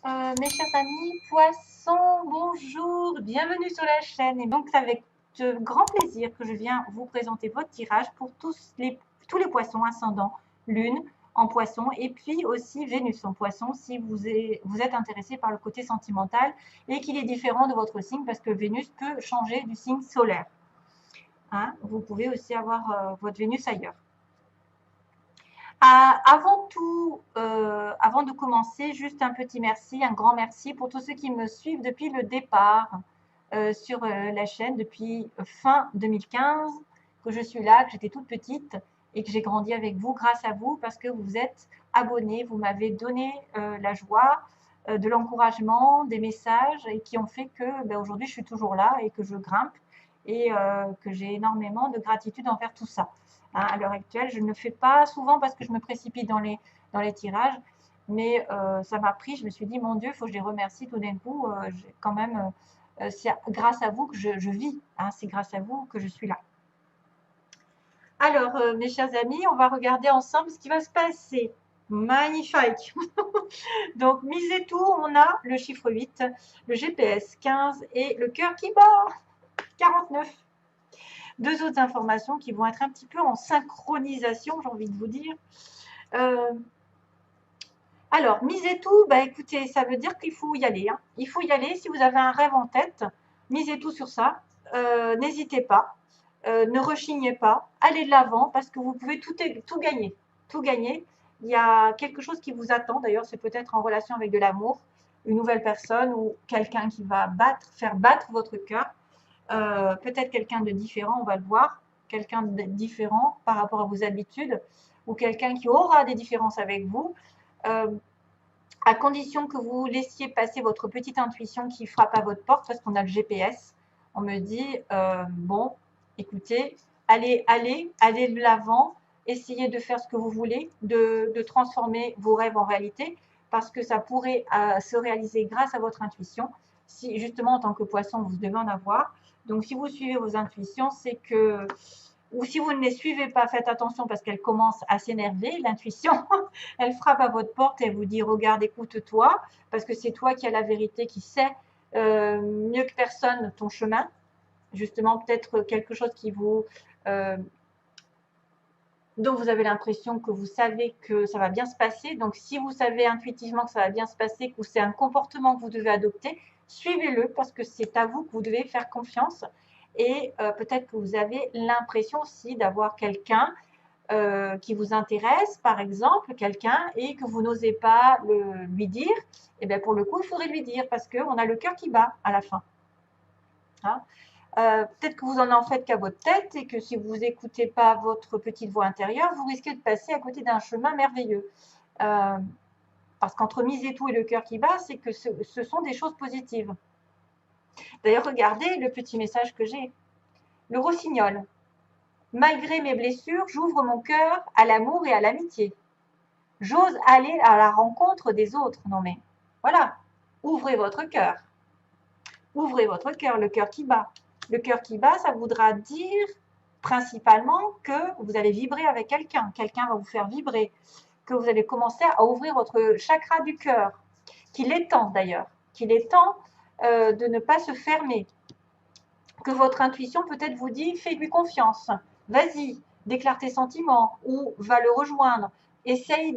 Mes chers amis poissons, bonjour, bienvenue sur la chaîne. Et donc, c'est avec de grand plaisir que je viens vous présenter votre tirage pour tous les poissons ascendant Lune en poisson et puis aussi Vénus en poisson si vous êtes intéressé par le côté sentimental et qu'il est différent de votre signe parce que Vénus peut changer du signe solaire. Hein, vous pouvez aussi avoir votre Vénus ailleurs. Avant tout, avant de commencer, juste un petit merci, un grand merci pour tous ceux qui me suivent depuis le départ sur la chaîne, depuis fin 2015, que je suis là, que j'étais toute petite et que j'ai grandi avec vous grâce à vous parce que vous êtes abonnés, vous m'avez donné la joie, de l'encouragement, des messages et qui ont fait que aujourd'hui je suis toujours là et que je grimpe et que j'ai énormément de gratitude envers tout ça. Hein, à l'heure actuelle, je ne le fais pas souvent parce que je me précipite dans les tirages, mais ça m'a pris, je me suis dit, mon Dieu, il faut que je les remercie tout d'un coup. Quand même, c'est grâce à vous que je vis, hein, c'est grâce à vous que je suis là. Alors, mes chers amis, on va regarder ensemble ce qui va se passer. Magnifique. Donc, misez tout, on a le chiffre 8, le GPS 15 et le cœur qui bat 49. Deux autres informations qui vont être un petit peu en synchronisation, j'ai envie de vous dire. Alors, misez tout, bah écoutez, ça veut dire qu'il faut y aller. Hein. Il faut y aller. Si vous avez un rêve en tête, misez tout sur ça. N'hésitez pas. Ne rechignez pas. Allez de l'avant parce que vous pouvez tout gagner. Tout gagner. Il y a quelque chose qui vous attend. D'ailleurs, c'est peut-être en relation avec de l'amour, une nouvelle personne ou quelqu'un qui va faire battre votre cœur. Peut-être quelqu'un de différent, on va le voir. Quelqu'un de différent par rapport à vos habitudes ou quelqu'un qui aura des différences avec vous. À condition que vous laissiez passer votre petite intuition qui frappe à votre porte, parce qu'on a le GPS, on me dit, bon, écoutez, allez de l'avant, essayez de faire ce que vous voulez, de transformer vos rêves en réalité, parce que ça pourrait se réaliser grâce à votre intuition. Si justement, en tant que poisson, vous devez en avoir. Donc, si vous suivez vos intuitions, c'est que ou si vous ne les suivez pas, faites attention parce qu'elle commence à s'énerver, l'intuition, elle frappe à votre porte et elle vous dit regarde, écoute-toi, parce que c'est toi qui as la vérité, qui sait mieux que personne ton chemin, justement peut-être quelque chose qui vous dont vous avez l'impression que vous savez que ça va bien se passer. Donc si vous savez intuitivement que ça va bien se passer, que c'est un comportement que vous devez adopter, suivez-le parce que c'est à vous que vous devez faire confiance. Et peut-être que vous avez l'impression aussi d'avoir quelqu'un qui vous intéresse, par exemple, quelqu'un, et que vous n'osez pas lui dire, et bien pour le coup, il faudrait lui dire parce qu'on a le cœur qui bat à la fin. Hein, peut-être que vous en faites qu'à votre tête et que si vous n'écoutez pas votre petite voix intérieure, vous risquez de passer à côté d'un chemin merveilleux. Parce qu'entre miser tout et le cœur qui bat, c'est que ce sont des choses positives. D'ailleurs, regardez le petit message que j'ai. Le rossignol. Malgré mes blessures, j'ouvre mon cœur à l'amour et à l'amitié. J'ose aller à la rencontre des autres. Non mais, voilà, ouvrez votre cœur. Ouvrez votre cœur, le cœur qui bat. Le cœur qui bat, ça voudra dire principalement que vous allez vibrer avec quelqu'un. Quelqu'un va vous faire vibrer. Que vous allez commencer à ouvrir votre chakra du cœur. Qu'il est temps d'ailleurs. Qu'il est temps de ne pas se fermer. Que votre intuition peut-être vous dit, fais-lui confiance. Vas-y, déclare tes sentiments ou va le rejoindre. Essaye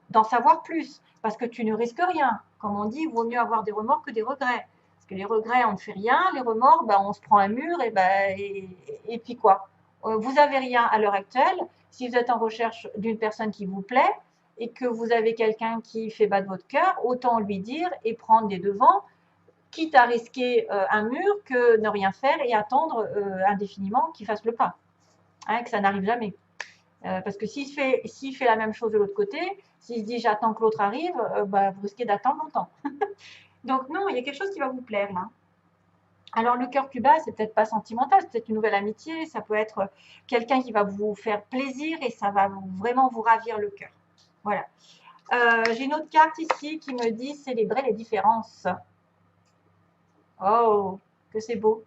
d'en savoir plus parce que tu ne risques rien. Comme on dit, il vaut mieux avoir des remords que des regrets. Parce que les regrets, on ne fait rien. Les remords, on se prend un mur et puis quoi. Vous n'avez rien à l'heure actuelle. Si vous êtes en recherche d'une personne qui vous plaît et que vous avez quelqu'un qui fait battre votre cœur, autant lui dire et prendre les devants, quitte à risquer un mur que ne rien faire et attendre indéfiniment qu'il fasse le pas. Hein, que ça n'arrive jamais. Parce que s'il fait la même chose de l'autre côté, s'il se dit j'attends que l'autre arrive, vous risquez d'attendre longtemps. Donc non, il y a quelque chose qui va vous plaire là. Alors le cœur plus bas, c'est peut-être pas sentimental, c'est peut-être une nouvelle amitié, ça peut être quelqu'un qui va vous faire plaisir et ça va vraiment vous ravir le cœur. Voilà. J'ai une autre carte ici qui me dit célébrer les différences. Oh, que c'est beau.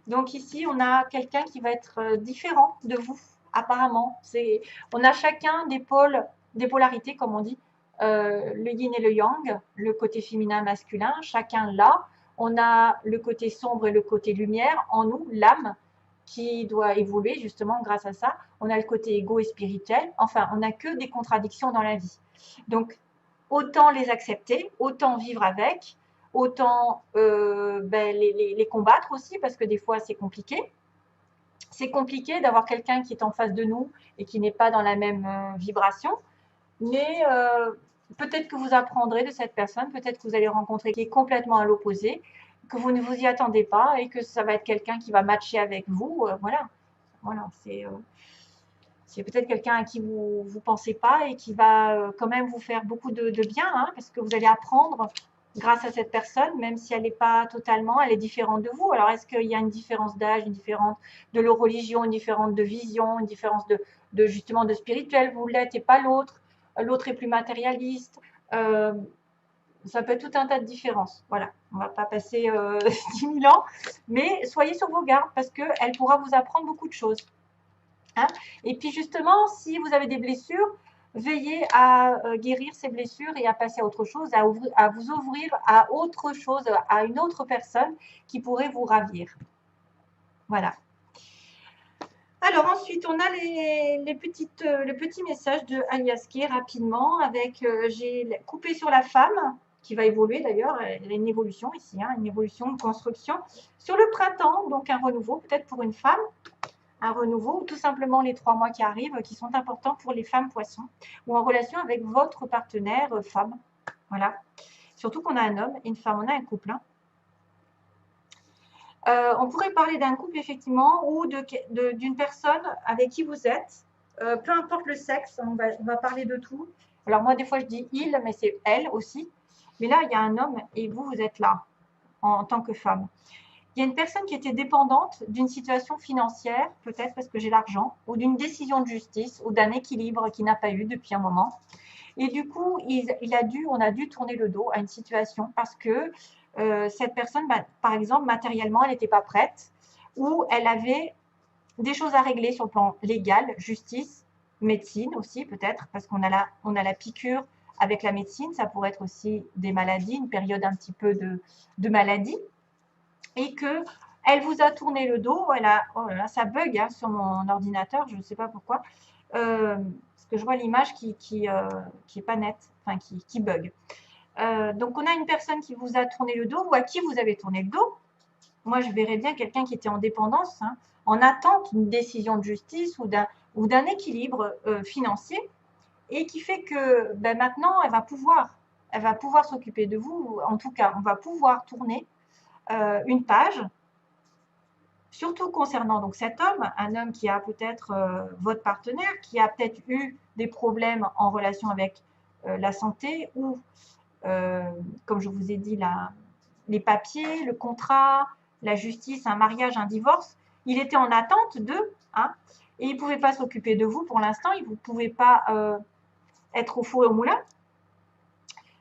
Donc ici, on a quelqu'un qui va être différent de vous, apparemment. On a chacun des polarités, comme on dit. le yin et le yang, le côté féminin, masculin, chacun l'a. On a le côté sombre et le côté lumière en nous, l'âme, qui doit évoluer justement grâce à ça. On a le côté égo et spirituel. Enfin, on n'a que des contradictions dans la vie. Donc, autant les accepter, autant vivre avec, autant les combattre aussi, parce que des fois, c'est compliqué. C'est compliqué d'avoir quelqu'un qui est en face de nous et qui n'est pas dans la même vibration. Mais peut-être que vous apprendrez de cette personne, peut-être que vous allez rencontrer qui est complètement à l'opposé, que vous ne vous y attendez pas et que ça va être quelqu'un qui va matcher avec vous. Voilà, c'est peut-être quelqu'un à qui vous ne pensez pas et qui va quand même vous faire beaucoup de bien, hein, parce que vous allez apprendre grâce à cette personne, même si elle n'est pas totalement, elle est différente de vous. Alors, est-ce qu'il y a une différence d'âge, une différence de leur religion, une différence de vision, une différence justement de spirituel, vous l'êtes et pas l'autre, l'autre est plus matérialiste, ça peut être tout un tas de différences. Voilà, on ne va pas passer 10 000 ans, mais soyez sur vos gardes parce qu'elle pourra vous apprendre beaucoup de choses. Hein. Et puis justement, si vous avez des blessures, veillez à guérir ces blessures et à passer à autre chose, à vous ouvrir à autre chose, à une autre personne qui pourrait vous ravir. Voilà. Alors ensuite, on a le petit message de Aliaske rapidement avec, j'ai coupé sur la femme, qui va évoluer d'ailleurs, il y a une évolution ici, hein, une évolution, une construction. Sur le printemps, donc un renouveau, peut-être pour une femme, un renouveau, ou tout simplement les 3 mois qui arrivent, qui sont importants pour les femmes poissons, ou en relation avec votre partenaire femme. Voilà. Surtout qu'on a un homme et une femme, on a un couple. Hein. On pourrait parler d'un couple, effectivement, ou d'une personne avec qui vous êtes. Peu importe le sexe, on va parler de tout. Alors moi, des fois, je dis « il », mais c'est « elle » aussi. Mais là, il y a un homme et vous êtes là, en tant que femme. Il y a une personne qui était dépendante d'une situation financière, peut-être parce que j'ai l'argent, ou d'une décision de justice, ou d'un équilibre qu'il n'a pas eu depuis un moment. Et du coup, on a dû tourner le dos à une situation parce que cette personne, par exemple, matériellement, elle n'était pas prête, ou elle avait des choses à régler sur le plan légal, justice, médecine aussi peut-être, parce qu'on a la piqûre avec la médecine, ça pourrait être aussi des maladies, une période un petit peu de maladie, et que elle vous a tourné le dos, oh là là, ça bug hein, sur mon ordinateur, je ne sais pas pourquoi, parce que je vois l'image qui est pas nette, enfin qui bug. Donc, on a une personne qui vous a tourné le dos ou à qui vous avez tourné le dos. Moi, je verrais bien quelqu'un qui était en dépendance, hein, en attente d'une décision de justice ou d'un équilibre financier et qui fait que maintenant, elle va pouvoir s'occuper de vous. En tout cas, on va pouvoir tourner une page, surtout concernant donc cet homme, un homme qui a peut-être votre partenaire, qui a peut-être eu des problèmes en relation avec la santé ou comme je vous ai dit, les papiers, le contrat, la justice, un mariage, un divorce, il était en attente d'eux, hein, et il ne pouvait pas s'occuper de vous pour l'instant, il ne pouvait pas être au four et au moulin.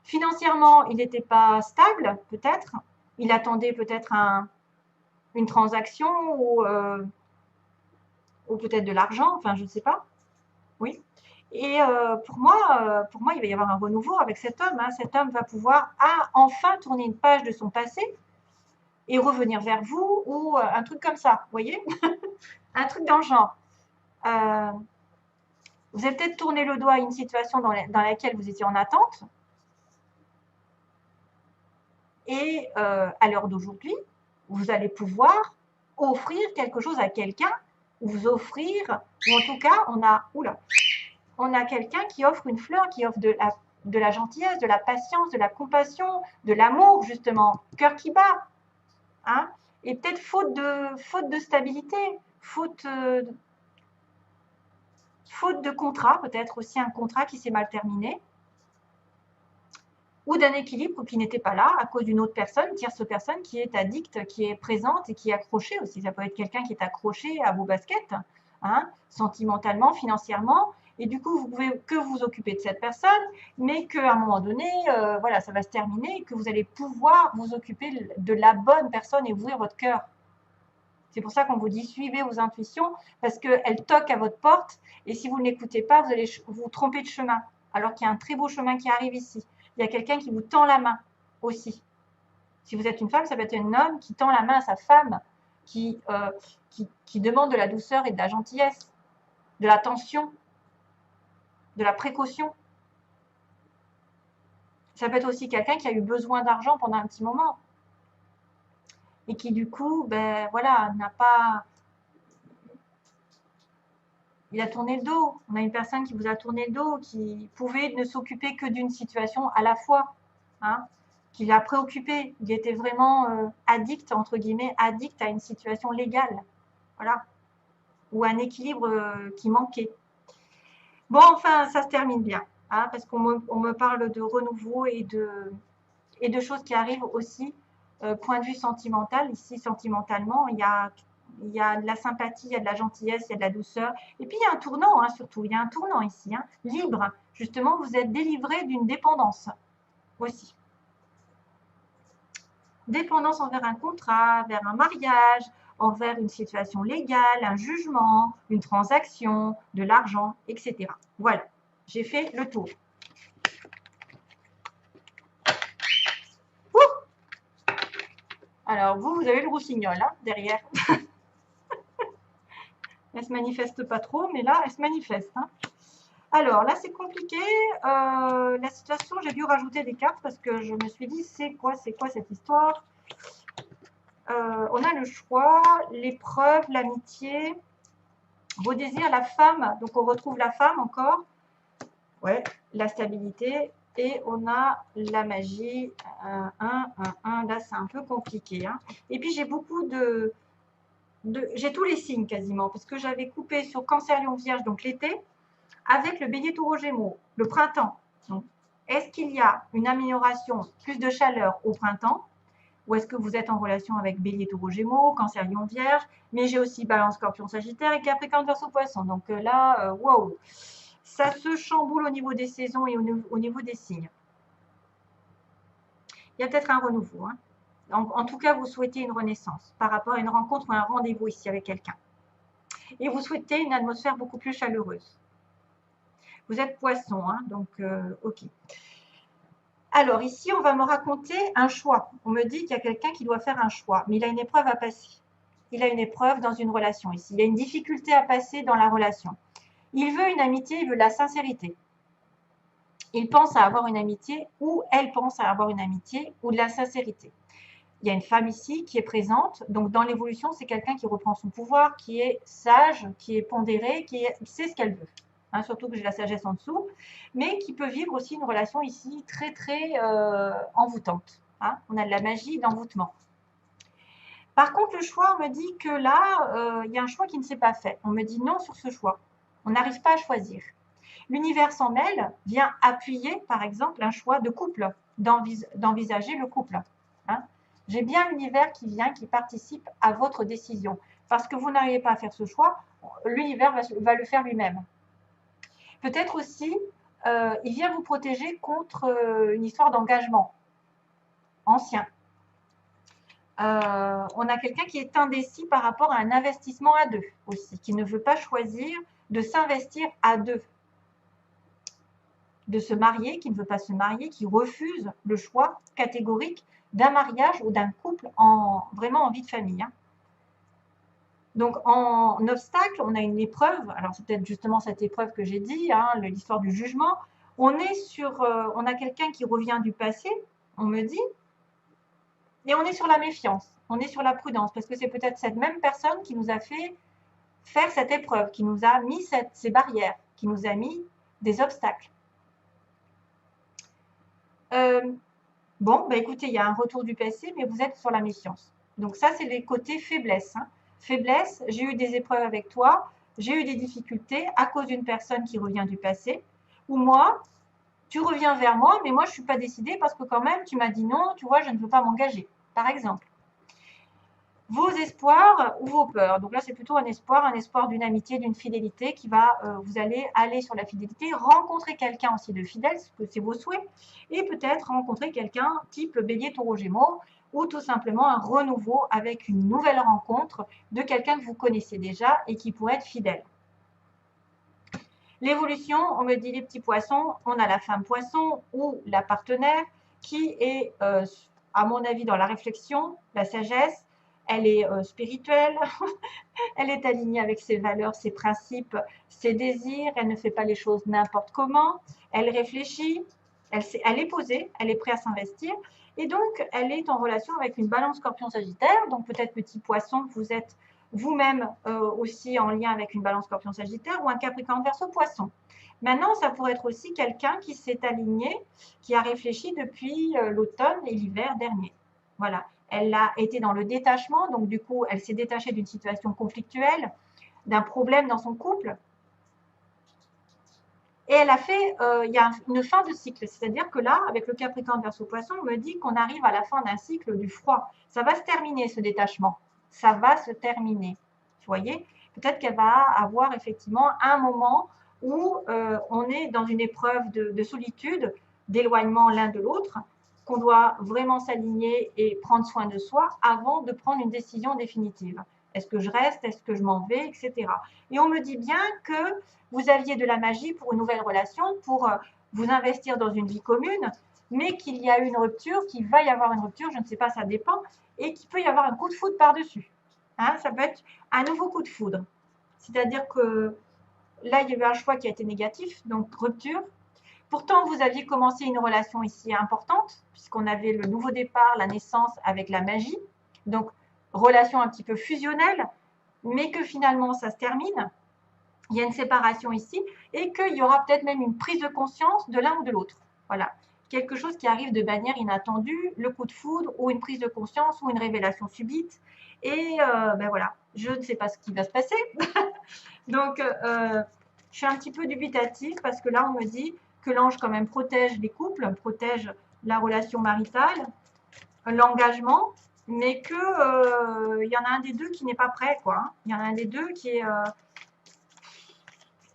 Financièrement, il n'était pas stable, peut-être, il attendait peut-être une transaction ou peut-être de l'argent, enfin je ne sais pas, oui. Et pour moi, il va y avoir un renouveau avec cet homme. Hein. Cet homme va pouvoir enfin tourner une page de son passé et revenir vers vous ou un truc comme ça, vous voyez. Un truc dans le genre. Vous avez peut-être tourné le doigt à une situation dans laquelle vous étiez en attente. Et à l'heure d'aujourd'hui, vous allez pouvoir offrir quelque chose à quelqu'un, ou vous offrir, ou en tout cas, on a quelqu'un qui offre une fleur, qui offre de la gentillesse, de la patience, de la compassion, de l'amour, justement, cœur qui bat. Hein, et peut-être faute de stabilité, faute de contrat, peut-être aussi un contrat qui s'est mal terminé, ou d'un équilibre qui n'était pas là à cause d'une autre personne, tierce personne qui est addicte, qui est présente et qui est accrochée aussi. Ça peut être quelqu'un qui est accroché à vos baskets, hein, sentimentalement, financièrement, et du coup, vous pouvez que vous occuper de cette personne, mais qu'à un moment donné, voilà, ça va se terminer et que vous allez pouvoir vous occuper de la bonne personne et ouvrir votre cœur. C'est pour ça qu'on vous dit suivez vos intuitions parce qu'elles toquent à votre porte et si vous ne l'écoutez pas, vous allez vous tromper de chemin alors qu'il y a un très beau chemin qui arrive ici. Il y a quelqu'un qui vous tend la main aussi. Si vous êtes une femme, ça peut être un homme qui tend la main à sa femme, qui demande de la douceur et de la gentillesse, de l'attention, de la précaution. Ça peut être aussi quelqu'un qui a eu besoin d'argent pendant un petit moment et qui du coup, ben voilà, n'a pas... Il a tourné le dos. On a une personne qui vous a tourné le dos, qui pouvait ne s'occuper que d'une situation à la fois, hein, qui l'a préoccupé. Il était vraiment addict, entre guillemets, addict à une situation légale, voilà, ou un équilibre qui manquait. Bon, enfin, ça se termine bien, hein, parce qu'on me parle de renouveau et de choses qui arrivent aussi, point de vue sentimental. Ici, sentimentalement, il y a de la sympathie, il y a de la gentillesse, il y a de la douceur. Et puis, il y a un tournant, hein, surtout. Il y a un tournant ici, hein, libre. Justement, vous êtes délivré d'une dépendance aussi. Dépendance envers un contrat, vers un mariage, envers une situation légale, un jugement, une transaction, de l'argent, etc. Voilà, j'ai fait le tour. Ouh, alors, vous avez le rossignol hein, derrière. Elle se manifeste pas trop, mais là, elle se manifeste. Hein. Alors, là, c'est compliqué. La situation, j'ai dû rajouter des cartes parce que je me suis dit, c'est quoi cette histoire on a le choix, l'épreuve, l'amitié, vos désirs, la femme. Donc, on retrouve la femme encore. Ouais, la stabilité. Et on a la magie. Là, c'est un peu compliqué. Hein. Et puis, j'ai beaucoup j'ai tous les signes quasiment, parce que j'avais coupé sur Cancer, Lion, Vierge, donc l'été, avec le Bélier, Taureau, Gémeaux, le printemps. Donc, est-ce qu'il y a une amélioration, plus de chaleur au printemps, ou est-ce que vous êtes en relation avec Bélier, Taureau, Gémeaux, Cancer, Lion, Vierge, mais j'ai aussi Balance, Scorpion, Sagittaire et Capricorne, Verseau, Poisson. Donc là, waouh, ça se chamboule au niveau des saisons et au niveau des signes. Il y a peut-être un renouveau. Hein. En tout cas, vous souhaitez une renaissance par rapport à une rencontre ou un rendez-vous ici avec quelqu'un. Et vous souhaitez une atmosphère beaucoup plus chaleureuse. Vous êtes poisson, hein, donc ok. Alors ici, on va me raconter un choix. On me dit qu'il y a quelqu'un qui doit faire un choix, mais il a une épreuve à passer. Il a une épreuve dans une relation ici. Il y a une difficulté à passer dans la relation. Il veut une amitié, il veut de la sincérité. Il pense à avoir une amitié ou elle pense à avoir une amitié ou de la sincérité. Il y a une femme ici qui est présente. Donc, dans l'évolution, c'est quelqu'un qui reprend son pouvoir, qui est sage, qui est pondéré, qui sait ce qu'elle veut. Hein, surtout que j'ai la sagesse en dessous. Mais qui peut vivre aussi une relation ici très, très envoûtante. Hein. On a de la magie d'envoûtement. Par contre, le choix, on me dit que là, il y a un choix qui ne s'est pas fait. On me dit non sur ce choix. On n'arrive pas à choisir. L'univers s'en mêle, vient appuyer, par exemple, un choix de couple, d'envisager le couple. Hein. J'ai bien l'univers qui vient, qui participe à votre décision. Parce que vous n'arrivez pas à faire ce choix, l'univers va le faire lui-même. Peut-être aussi, il vient vous protéger contre une histoire d'engagement ancien. On a quelqu'un qui est indécis par rapport à un investissement à deux aussi, qui ne veut pas choisir de s'investir à deux. De se marier, qui ne veut pas se marier, qui refuse le choix catégorique d'un mariage ou d'un couple vraiment en vie de famille. Hein. Donc, en obstacle, on a une épreuve. Alors, c'est peut-être justement cette épreuve que j'ai dit, hein, l'histoire du jugement. On a quelqu'un qui revient du passé, on me dit, et on est sur la méfiance, on est sur la prudence, parce que c'est peut-être cette même personne qui nous a fait faire cette épreuve, qui nous a mis ces barrières, qui nous a mis des obstacles. Bon, bah écoutez, il y a un retour du passé, mais vous êtes sur la méfiance. Donc ça, c'est les côtés faiblesse. Hein. Faiblesse, j'ai eu des épreuves avec toi, j'ai eu des difficultés à cause d'une personne qui revient du passé, ou moi, tu reviens vers moi, mais moi, je ne suis pas décidée parce que quand même, tu m'as dit non, tu vois, je ne veux pas m'engager, par exemple. Vos espoirs ou vos peurs. Donc là, c'est plutôt un espoir d'une amitié, d'une fidélité qui va, vous allez aller sur la fidélité, rencontrer quelqu'un aussi de fidèle, parce que c'est vos souhaits, et peut-être rencontrer quelqu'un type Bélier, Taureau, Gémeaux, ou tout simplement un renouveau avec une nouvelle rencontre de quelqu'un que vous connaissez déjà et qui pourrait être fidèle. L'évolution, on me dit les petits poissons, on a la femme poisson ou la partenaire qui est, à mon avis, dans la réflexion, la sagesse, elle est spirituelle, elle est alignée avec ses valeurs, ses principes, ses désirs, elle ne fait pas les choses n'importe comment, elle réfléchit, elle est posée, elle est prête à s'investir. Et donc, elle est en relation avec une balance scorpion-sagittaire. Donc, peut-être petit poisson, vous êtes vous-même aussi en lien avec une balance scorpion-sagittaire ou un capricorne verseau poisson. Maintenant, ça pourrait être aussi quelqu'un qui s'est aligné, qui a réfléchi depuis l'automne et l'hiver dernier. Voilà. Elle a été dans le détachement, donc du coup, elle s'est détachée d'une situation conflictuelle, d'un problème dans son couple. Et elle a fait, il y a une fin de cycle. C'est-à-dire que là, avec le Capricorne verseau poisson, on me dit qu'on arrive à la fin d'un cycle du froid. Ça va se terminer, ce détachement. Ça va se terminer. Vous voyez? Peut-être qu'elle va avoir effectivement un moment où on est dans une épreuve de solitude, d'éloignement l'un de l'autre, qu'on doit vraiment s'aligner et prendre soin de soi avant de prendre une décision définitive. Est-ce que je reste? Est-ce que je m'en vais? Etc. Et on me dit bien que vous aviez de la magie pour une nouvelle relation, pour vous investir dans une vie commune, mais qu'il y a eu une rupture, qu'il va y avoir une rupture, je ne sais pas, ça dépend, et qu'il peut y avoir un coup de foudre par-dessus. Hein, ça peut être un nouveau coup de foudre. C'est-à-dire que là, il y a eu un choix qui a été négatif, donc rupture. Pourtant, vous aviez commencé une relation ici importante, puisqu'on avait le nouveau départ, la naissance avec la magie. Donc, relation un petit peu fusionnelle, mais que finalement, ça se termine. Il y a une séparation ici et qu'il y aura peut-être même une prise de conscience de l'un ou de l'autre. Voilà. Quelque chose qui arrive de manière inattendue, le coup de foudre ou une prise de conscience ou une révélation subite. Et ben voilà, je ne sais pas ce qui va se passer. Donc, je suis un petit peu dubitative parce que là, on me dit que l'ange quand même protège les couples, protège la relation maritale, l'engagement, mais qu'il y en a un des deux qui n'est pas prêt, quoi. Hein. Il y en a un des deux qui est...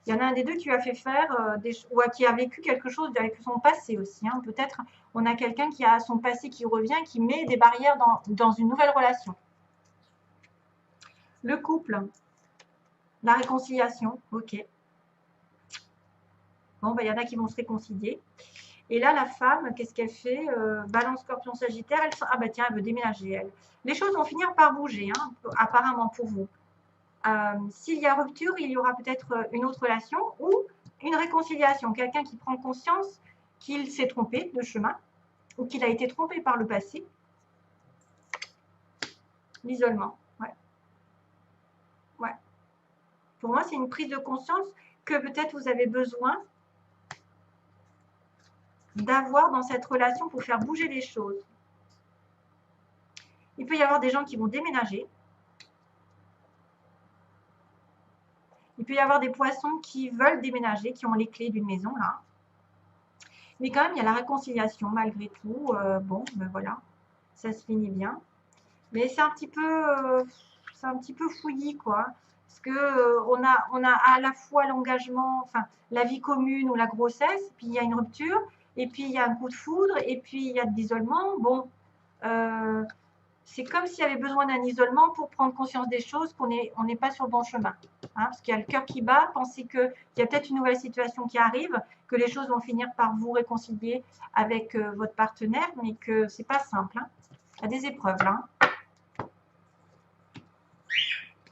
il y en a un des deux qui lui a fait faire ou qui a vécu quelque chose avec son passé aussi. Hein. Peut-être on a quelqu'un qui a son passé qui revient, qui met des barrières dans une nouvelle relation. Le couple, la réconciliation, ok. Bon, ben, il y en a qui vont se réconcilier. Et là, la femme, qu'est-ce qu'elle fait? Balance Scorpion Sagittaire, ah bah tiens, elle veut déménager, elle. Les choses vont finir par bouger, hein, apparemment pour vous. S'il y a rupture, il y aura peut-être une autre relation ou une réconciliation. Quelqu'un qui prend conscience qu'il s'est trompé de chemin ou qu'il a été trompé par le passé. L'isolement, ouais. Ouais. Pour moi, c'est une prise de conscience que peut-être vous avez besoin d'avoir dans cette relation pour faire bouger les choses. Il peut y avoir des gens qui vont déménager. Il peut y avoir des poissons qui veulent déménager, qui ont les clés d'une maison, là. Mais quand même, il y a la réconciliation, malgré tout. Bon, ben voilà, ça se finit bien. Mais c'est un petit peu fouillis, quoi. Parce que on a à la fois l'engagement, enfin, la vie commune ou la grossesse, puis il y a une rupture, et puis il y a un coup de foudre, et puis il y a de l'isolement. Bon, c'est comme s'il y avait besoin d'un isolement pour prendre conscience des choses, qu'on n'est pas sur le bon chemin. Hein, parce qu'il y a le cœur qui bat, pensez qu'il y a peut-être une nouvelle situation qui arrive, que les choses vont finir par vous réconcilier avec votre partenaire, mais que c'est pas simple. Hein. Il y a des épreuves là. Hein.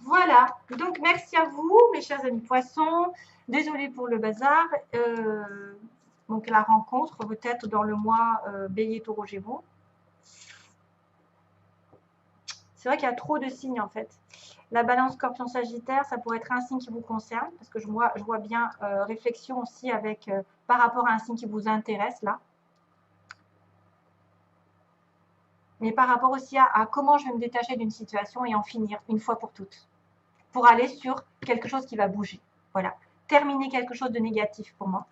Voilà, donc merci à vous, mes chers amis poissons. Désolée pour le bazar. Donc la rencontre, peut-être dans le mois Bélier, Taureau, Gémeaux. C'est vrai qu'il y a trop de signes en fait. La balance Scorpion Sagittaire, ça pourrait être un signe qui vous concerne, parce que je vois bien réflexion aussi avec par rapport à un signe qui vous intéresse là. Mais par rapport aussi à comment je vais me détacher d'une situation et en finir une fois pour toutes. Pour aller sur quelque chose qui va bouger. Voilà. Terminer quelque chose de négatif pour moi.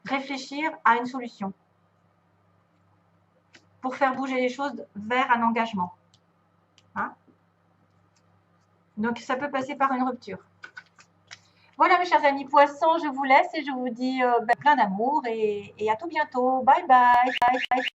Réfléchir à une solution. Pour faire bouger les choses vers un engagement. Hein? Donc, ça peut passer par une rupture. Voilà, mes chers amis poissons, je vous laisse et je vous dis plein d'amour et à tout bientôt. Bye bye.